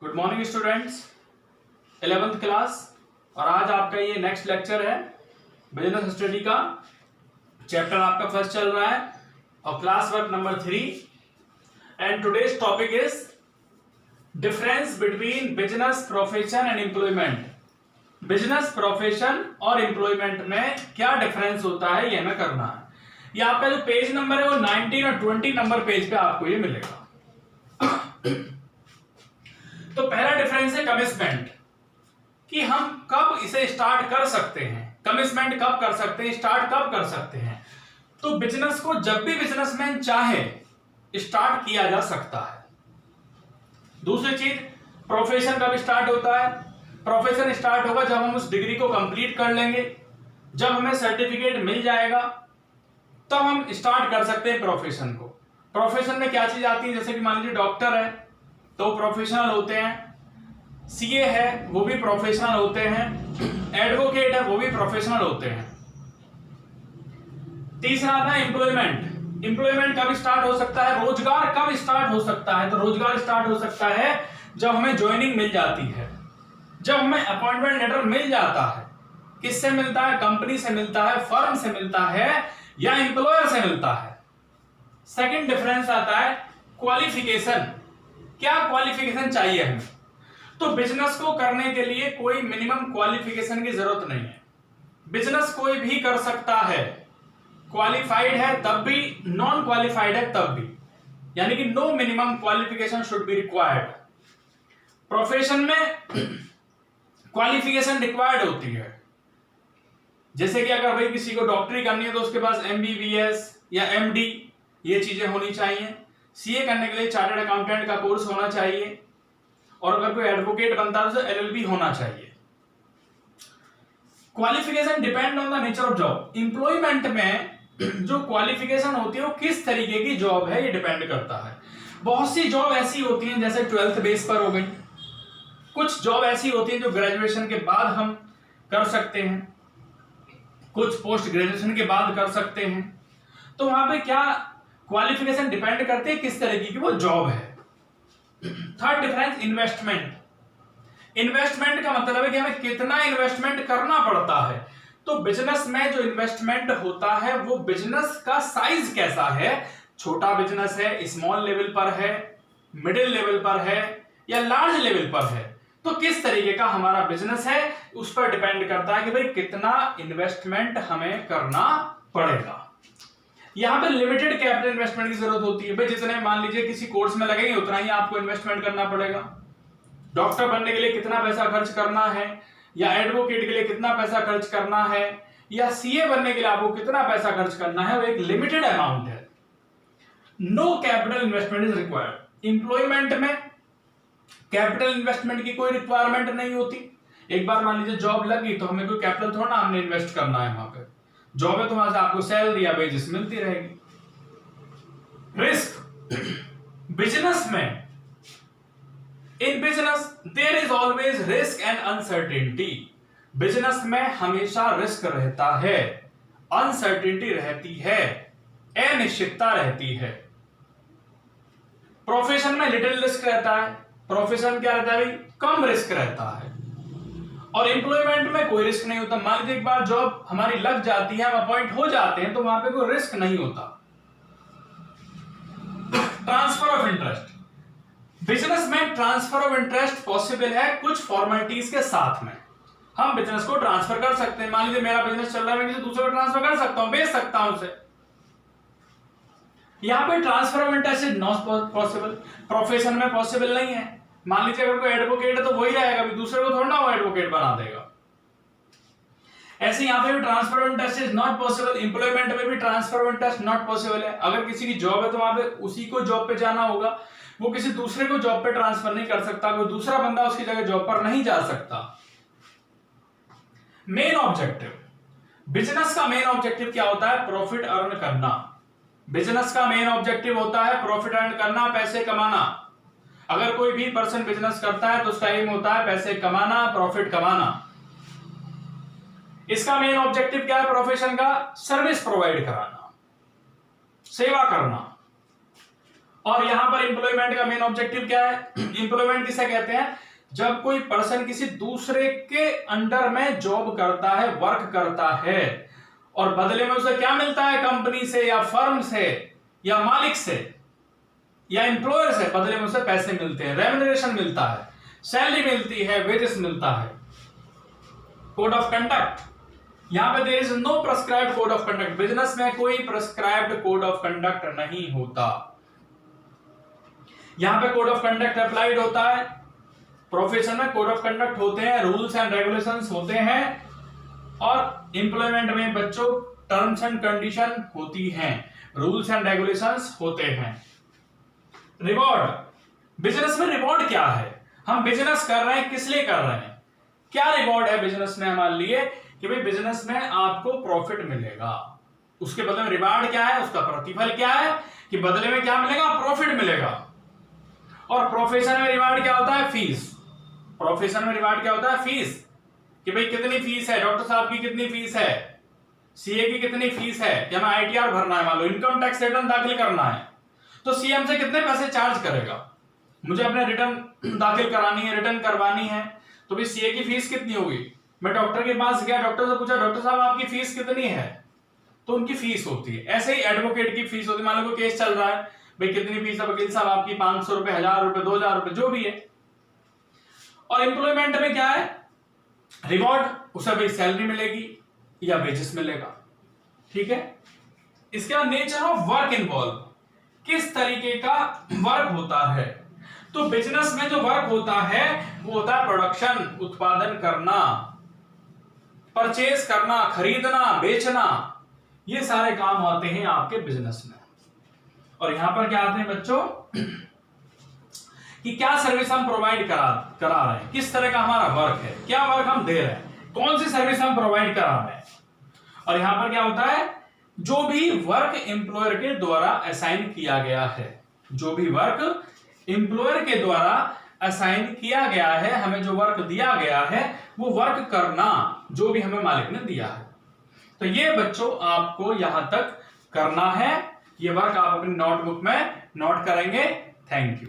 Good morning students, 11th class. और आज आपका ये नेक्स्ट लेक्चर है बिजनेस स्टडी का। चैप्टर आपका फर्स्ट चल रहा है और class work number 3। And today's topic is difference between business profession and employment. Business profession और एम्प्लॉयमेंट में क्या डिफरेंस होता है ये हमें करना है। ये आपका जो पेज नंबर है वो 19 और 20 नंबर पेज पे आपको ये मिलेगा। तो पहला डिफरेंस है कमिटमेंट, कि हम कब इसे स्टार्ट कर सकते हैं। कमिटमेंट कब कर सकते हैं, स्टार्ट कब कर सकते हैं। तो बिजनेस को जब भी बिजनेसमैन चाहे स्टार्ट किया जा सकता है। दूसरी चीज, प्रोफेशन कब स्टार्ट होता है। प्रोफेशन स्टार्ट होगा जब हम उस डिग्री को कंप्लीट कर लेंगे, जब हमें सर्टिफिकेट मिल जाएगा तब हम स्टार्ट कर सकते हैं प्रोफेशन को। प्रोफेशन में क्या चीज आती है, जैसे कि मान लीजिए डॉक्टर है तो प्रोफेशनल होते हैं, सीए है वो भी प्रोफेशनल होते हैं, एडवोकेट है वो भी प्रोफेशनल होते हैं। तीसरा आता है एम्प्लॉयमेंट। एम्प्लॉयमेंट कब स्टार्ट हो सकता है, रोजगार कब स्टार्ट हो सकता है। तो रोजगार स्टार्ट हो सकता है जब हमें ज्वाइनिंग मिल जाती है, जब हमें अपॉइंटमेंट लेटर मिल जाता है। किससे मिलता है, कंपनी से मिलता है, फर्म से मिलता है या एम्प्लॉयर से मिलता है। सेकंड डिफरेंस आता है क्वालिफिकेशन। क्या क्वालिफिकेशन चाहिए हमें। तो बिजनेस को करने के लिए कोई मिनिमम क्वालिफिकेशन की जरूरत नहीं है। बिजनेस कोई भी कर सकता है, क्वालिफाइड है तब भी, नॉन क्वालिफाइड है तब भी, यानी कि no minimum qualification should be required. Profession में क्वालिफिकेशन रिक्वायर्ड होती है, जैसे कि अगर भाई किसी को डॉक्टरी करनी है तो उसके पास एमबीबीएस या एमडी ये चीजें होनी चाहिए। सीए करने के लिए चार्टर्ड अकाउंटेंट का कोर्स होना चाहिए, और अगर कोई एडवोकेट बनता है तो एलएलबी होना चाहिए। Qualification depend on the nature of job. Employment में जो क्वालिफिकेशन होती है वो किस तरीके की जॉब है ये डिपेंड करता है। बहुत सी जॉब ऐसी होती हैं जैसे 12th बेस पर हो गई, कुछ जॉब ऐसी होती है जो ग्रेजुएशन के बाद हम कर सकते हैं, कुछ पोस्ट ग्रेजुएशन के बाद कर सकते हैं। तो वहां पे क्या क्वालिफिकेशन डिपेंड करते हैं किस तरीके की वो जॉब है। Third difference investment. इन्वेस्टमेंट का मतलब है कि हमें कितना इन्वेस्टमेंट करना पड़ता है। तो बिजनेस में जो इन्वेस्टमेंट होता है वो बिजनेस का साइज कैसा है, छोटा बिजनेस है, स्मॉल लेवल पर है, मिडिल लेवल पर है या लार्ज लेवल पर है। तो किस तरीके का हमारा बिजनेस है उस पर डिपेंड करता है कि भाई कितना इन्वेस्टमेंट हमें करना पड़ेगा। यहां पे लिमिटेड कैपिटल इन्वेस्टमेंट की जरूरत होती है। भाई जितने मान लीजिए किसी कोर्स में लगेंगे उतना ही आपको इन्वेस्टमेंट करना पड़ेगा। डॉक्टर बनने के लिए कितना पैसा खर्च करना है, या एडवोकेट के लिए कितना पैसा खर्च करना है, या सीए बनने के लिए आपको कितना पैसा खर्च करना है, वो एक लिमिटेड अमाउंट है। No capital investment is required. Employment में कैपिटल इन्वेस्टमेंट की कोई रिक्वायरमेंट नहीं होती। एक बार मान लीजिए जॉब लगी तो हमें कोई कैपिटल थोड़ा हमने इन्वेस्ट करना है। वहां पे जॉब है तो वहां से आपको सैलरी या वेजेस मिलती रहेगी। रिस्क। बिजनेस में, in business there is always risk and uncertainty. Business में हमेशा रिस्क रहता है, अनसर्टेनिटी रहती है, अनिश्चितता रहती है। प्रोफेशन में लिटिल रिस्क रहता है। प्रोफेशन क्या रहता है भाई, कम रिस्क रहता है। और एम्प्लॉयमेंट में कोई रिस्क नहीं होता। मान लीजिए एक बार जॉब हमारी लग जाती है, हम अपॉइंट हो जाते हैं तो वहां पे कोई रिस्क नहीं होता। Transfer of interest. बिजनेस में ट्रांसफर ऑफ इंटरेस्ट पॉसिबल है कुछ फॉर्मेलिटीज के साथ में। हम बिजनेस को ट्रांसफर कर सकते हैं। मान लीजिए मेरा बिजनेस चल रहा है, मैं किसी दूसरे को ट्रांसफर कर सकता हूं, बेच सकता हूं उसे। यहां पे transfer of interest is not possible. Profession में पॉसिबल नहीं है। मान लीजिए अगर कोई एडवोकेट है तो वही रहेगा, भी दूसरे को थोड़ा ना वो एडवोकेट बना देगा। ऐसे यहां पे भी transfer of interest is not possible. Employment में भी transfer of interest not possible है। अगर किसी की जॉब है तो वहां पे उसी को जॉब पे जाना होगा, वो किसी दूसरे को जॉब पे ट्रांसफर नहीं कर सकता, कोई दूसरा बंदा उसकी जगह जॉब पर नहीं जा सकता। Main objective. बिजनेस का मेन ऑब्जेक्टिव क्या होता है, प्रॉफिट अर्न करना। बिजनेस का मेन ऑब्जेक्टिव होता है प्रॉफिट अर्न करना, पैसे कमाना। अगर कोई भी पर्सन बिजनेस करता है तो उसका एम होता है पैसे कमाना, प्रॉफिट कमाना। इसका मेन ऑब्जेक्टिव क्या है प्रोफेशन का, सर्विस प्रोवाइड कराना, सेवा करना। और यहां पर एम्प्लॉयमेंट का मेन ऑब्जेक्टिव क्या है? एम्प्लॉयमेंट किसे कहते हैं? जब कोई पर्सन किसी दूसरे के अंडर में जॉब करता है, वर्क करता है, और बदले में उसे क्या मिलता है? कंपनी से या फर्म से या मालिक से या एम्प्लॉयर से बदले में उसे पैसे मिलते हैं, रेम्यूनरेशन मिलता है, सैलरी मिलती है, वेजेस मिलता है। कोड ऑफ कंडक्ट, यहां पे there is no prescribed code of conduct. Business में कोई प्रेस्क्राइब्ड कोड ऑफ कंडक्ट नहीं होता। यहां पे कोड ऑफ कंडक्ट अप्लाइड होता है, प्रोफेशन में कोड ऑफ कंडक्ट होते हैं, रूल्स एंड रेगुलेशंस होते हैं, और एम्प्लॉयमेंट में बच्चों टर्म्स एंड कंडीशन होती हैं, रूल्स एंड रेगुलेशंस होते हैं। रिवॉर्ड, बिजनेस में रिवॉर्ड क्या है? हम बिजनेस कर रहे हैं, किस लिए कर रहे हैं? क्या रिवॉर्ड है बिजनेस में हमारे लिए? कि भाई बिजनेस में आपको प्रॉफिट मिलेगा, उसके बदले में रिवॉर्ड क्या है? उसका प्रतिफल क्या है? कि बदले में क्या मिलेगा? प्रॉफिट मिलेगा। और प्रोफेशन में रिवॉर्ड क्या होता है? फीस। प्रोफेशन में रिवॉर्ड क्या होता है? फीस। कि भाई कितनी फीस है, डॉक्टर साहब की कितनी फीस है, सीए की कितनी फीस है, कि हमें आईटीआर भरना है, मान लो इनकम टैक्स रिटर्न दाखिल करना है, तो सीएम से कितने पैसे चार्ज करेगा? मुझे अपने रिटर्न दाखिल करानी है, रिटर्न करवानी है, तो भी सीए की फीस कितनी होगी? मैं डॉक्टर के पास गया, डॉक्टर से पूछा डॉक्टर साहब आपकी फीस कितनी है, तो उनकी फीस होती है। ऐसे ही एडवोकेट की फीस होती है, मान लो कोई केस चल रहा है, भाई कितनी फीस है वकील साहब आपकी? 500 रुपए, 1000 रुपए, 2000 रुपए, जो भी है। और एम्प्लॉयमेंट में क्या है? रिवॉर्ड, उसे भाई सैलरी मिलेगी या वेजेस मिलेगा, ठीक है। इसके बाद नेचर ऑफ वर्क इन्वॉल्व, किस तरीके का वर्क होता है? तो बिजनेस में जो वर्क होता है वो होता है प्रोडक्शन, उत्पादन करना, परचेज करना, खरीदना, बेचना, ये सारे काम आते हैं आपके बिजनेस में। और यहां पर क्या आते हैं बच्चों? कि क्या सर्विस हम प्रोवाइड करा रहे हैं, किस तरह का हमारा वर्क है, क्या वर्क हम दे रहे हैं, कौन सी सर्विस हम प्रोवाइड करा रहे हैं। और यहां पर क्या होता है? जो भी वर्क एम्प्लॉयर के द्वारा असाइन किया गया है, जो भी वर्क एम्प्लॉयर के द्वारा असाइन किया गया है, हमें जो वर्क दिया गया है वो वर्क करना, जो भी हमें मालिक ने दिया है। तो ये बच्चों आपको यहां तक करना है, ये वर्क आप अपनी नोटबुक में नोट करेंगे। Thank you.